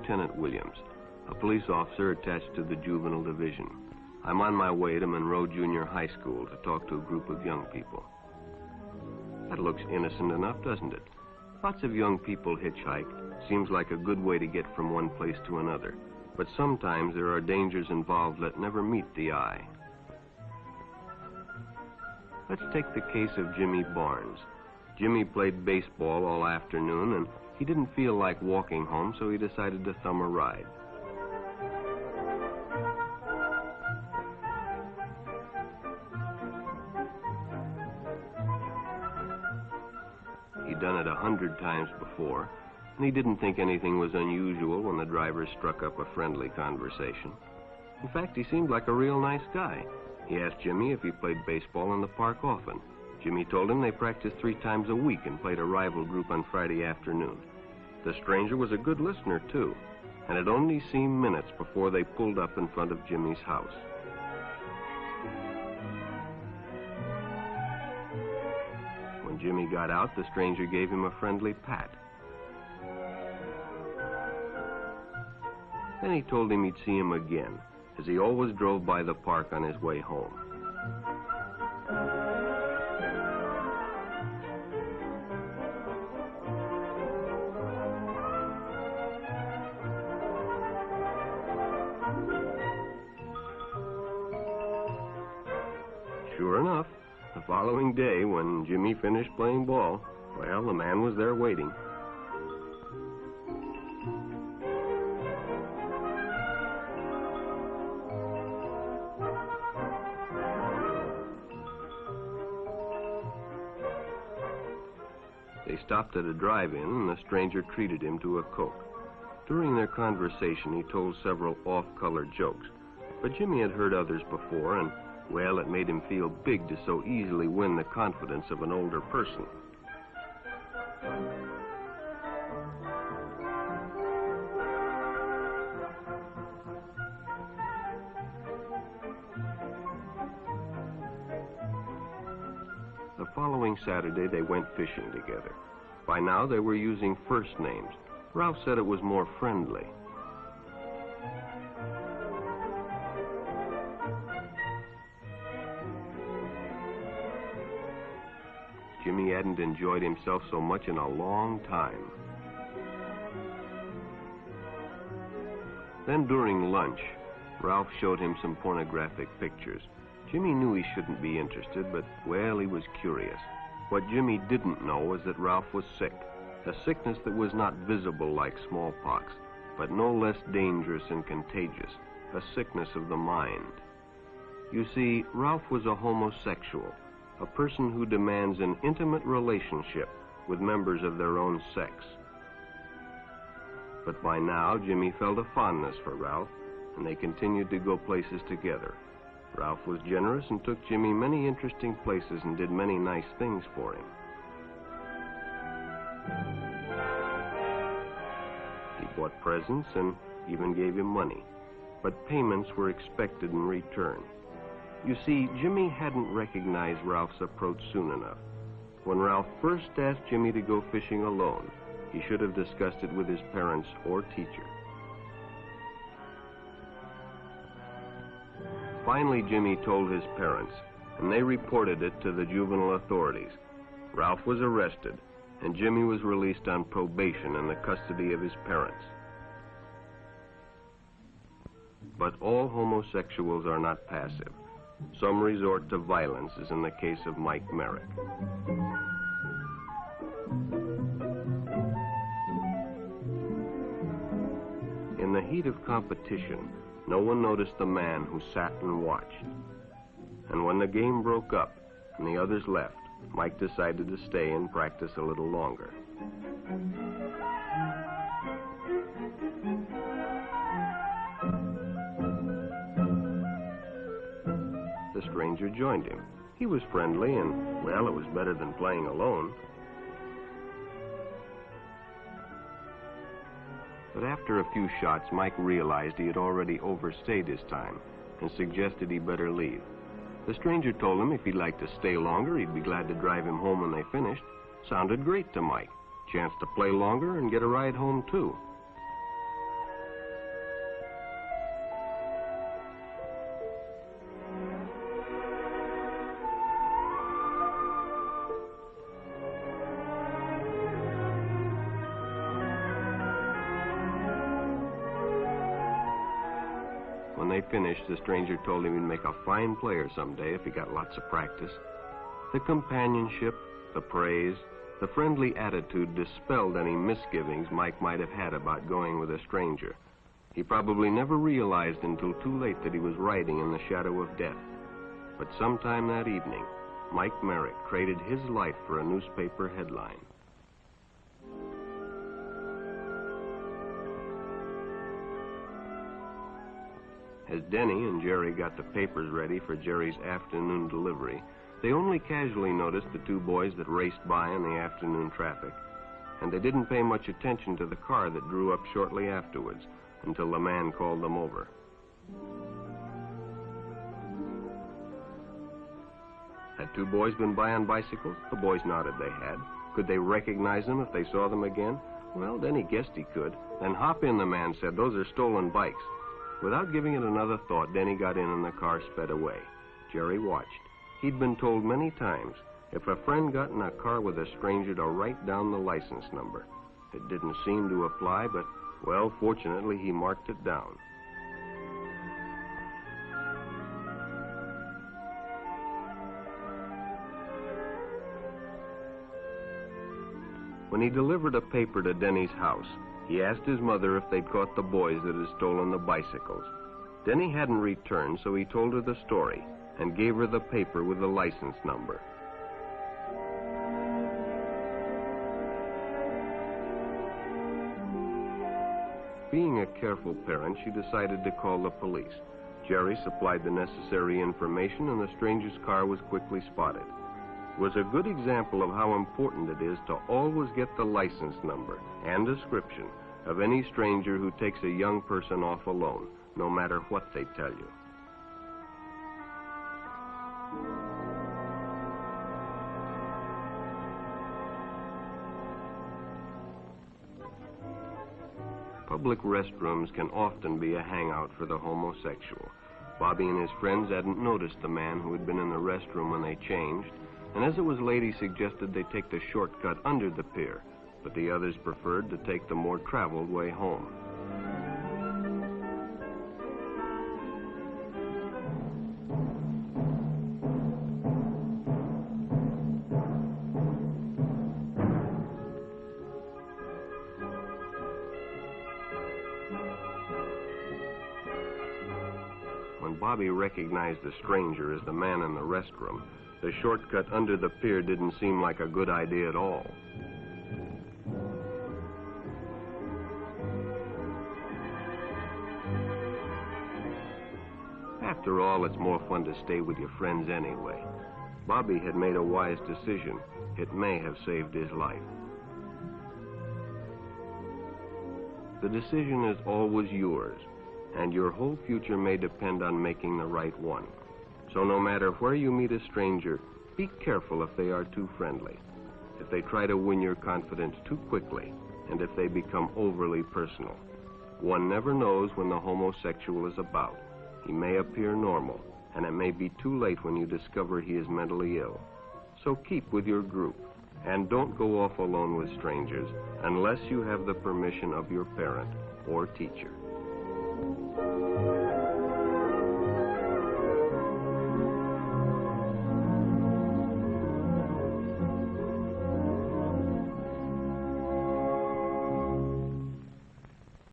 Lieutenant Williams, a police officer attached to the Juvenile Division. I'm on my way to Monroe Junior High School to talk to a group of young people. That looks innocent enough, doesn't it? Lots of young people hitchhike. Seems like a good way to get from one place to another. But sometimes there are dangers involved that never meet the eye. Let's take the case of Jimmy Barnes. Jimmy played baseball all afternoon, and he didn't feel like walking home, so he decided to thumb a ride. He'd done it 100 times before, and he didn't think anything was unusual when the driver struck up a friendly conversation. In fact, he seemed like a real nice guy. He asked Jimmy if he played baseball in the park often. Jimmy told him they practiced 3 times a week and played a rival group on Friday afternoon. The stranger was a good listener, too, and it only seemed minutes before they pulled up in front of Jimmy's house. When Jimmy got out, the stranger gave him a friendly pat. Then he told him he'd see him again, as he always drove by the park on his way home. Sure enough, the following day, when Jimmy finished playing ball, well, the man was there waiting. They stopped at a drive-in, and the stranger treated him to a Coke. During their conversation, he told several off-color jokes, but Jimmy had heard others before, and, well, it made him feel big to so easily win the confidence of an older person. The following Saturday, they went fishing together. By now, they were using first names. Ralph said it was more friendly. Jimmy hadn't enjoyed himself so much in a long time. Then during lunch, Ralph showed him some pornographic pictures. Jimmy knew he shouldn't be interested, but, well, he was curious. What Jimmy didn't know was that Ralph was sick, a sickness that was not visible like smallpox, but no less dangerous and contagious, a sickness of the mind. You see, Ralph was a homosexual, a person who demands an intimate relationship with members of their own sex. But by now, Jimmy felt a fondness for Ralph, and they continued to go places together. Ralph was generous and took Jimmy many interesting places and did many nice things for him. He bought presents and even gave him money, but payments were expected in return. You see, Jimmy hadn't recognized Ralph's approach soon enough. When Ralph first asked Jimmy to go fishing alone, he should have discussed it with his parents or teacher. Finally, Jimmy told his parents, and they reported it to the juvenile authorities. Ralph was arrested, and Jimmy was released on probation in the custody of his parents. But all homosexuals are not passive. Some resort to violence, as in the case of Mike Merrick. In the heat of competition, no one noticed the man who sat and watched. And when the game broke up and the others left, Mike decided to stay and practice a little longer. The stranger joined him. He was friendly and, well, it was better than playing alone. But after a few shots, Mike realized he had already overstayed his time and suggested he better leave. The stranger told him if he'd like to stay longer, he'd be glad to drive him home when they finished. Sounded great to Mike. Chance to play longer and get a ride home, too. they finished, the stranger told him he'd make a fine player someday if he got lots of practice. The companionship, the praise, the friendly attitude dispelled any misgivings Mike might have had about going with a stranger. He probably never realized until too late that he was riding in the shadow of death. But sometime that evening, Mike Merrick traded his life for a newspaper headline. As Denny and Jerry got the papers ready for Jerry's afternoon delivery, they only casually noticed the two boys that raced by in the afternoon traffic, and they didn't pay much attention to the car that drew up shortly afterwards until the man called them over. Had two boys been by on bicycles? The boys nodded they had. Could they recognize them if they saw them again? Well, Denny guessed he could. Then hop in, the man said. Those are stolen bikes. Without giving it another thought, Denny got in and the car sped away. Jerry watched. He'd been told many times, if a friend got in a car with a stranger, to write down the license number. It didn't seem to apply, but, well, fortunately, he marked it down. When he delivered a paper to Denny's house, he asked his mother if they'd caught the boys that had stolen the bicycles. Denny hadn't returned, so he told her the story and gave her the paper with the license number. Being a careful parent, she decided to call the police. Jerry supplied the necessary information, and the stranger's car was quickly spotted. It was a good example of how important it is to always get the license number and description of any stranger who takes a young person off alone, no matter what they tell you. Public restrooms can often be a hangout for the homosexual. Bobby and his friends hadn't noticed the man who had been in the restroom when they changed, and as it was late, he suggested they take the shortcut under the pier, but the others preferred to take the more traveled way home. When Bobby recognized the stranger as the man in the restroom, the shortcut under the pier didn't seem like a good idea at all. After all, it's more fun to stay with your friends anyway. Bobby had made a wise decision. It may have saved his life. The decision is always yours, and your whole future may depend on making the right one. So no matter where you meet a stranger, be careful if they are too friendly, if they try to win your confidence too quickly, and if they become overly personal. One never knows when the homosexual is about. He may appear normal, and it may be too late when you discover he is mentally ill. So keep with your group, and don't go off alone with strangers unless you have the permission of your parent or teacher.